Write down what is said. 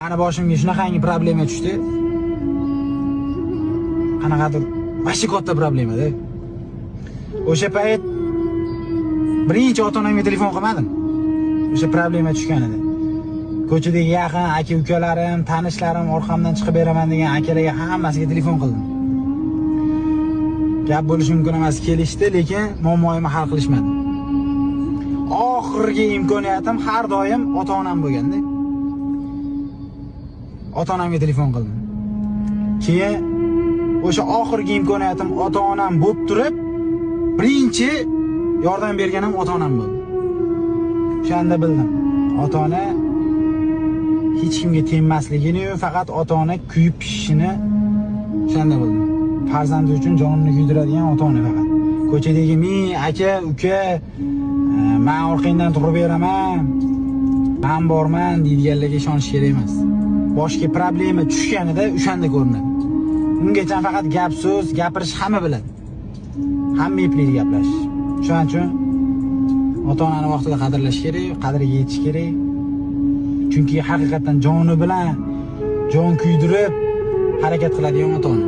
Ana boshimga shunaqangi problema tushdi. Qanaqadir bashi katta problema-da. O'sha payt birinchi ota-onamga telefon qilmadim. O'sha problema tushganida. Ko'chadagi yaqin aka-ukalarim, tanishlarim orqamdan chiqib beraman degan akalarga hammasiga telefon qildim. Gap bo'lishi mumkin emas, kelishdi, lekin muammoyimni hal qilishmadi. Oxirgi imkoniyatim har doim ota-onam bo'lganda. Ota-onamga telefon qildim. Keyin o'sha oxirgi imkoniyatim ota-onam bo'lib turib, birinchi yordam berganim ota-onam bo'ldi. O'shanda bildim. Ota-ona hech kimga tenmasligini, faqat ota-ona kuyib pishishini o'shanda bildim. Farzandi uchun jonini kuydiradigan ota-ona faqat. Ko'chadagi men aka, uka, men orqangdan turib beraman, men borman deydiganlarga ishonish kerak emas. Boshga problema tushganida o'shanda ko'rinadi. Ungacha faqat gap so'z, gapirish hamma biladi. Hamma eplaydi gaplashish. Shuning uchun ota-onani vaqtida qadrlash kerak, qadriga yetish kerak. Chunki haqiqatan joni bilan jon kuydirib harakat qiladigan ota-ona.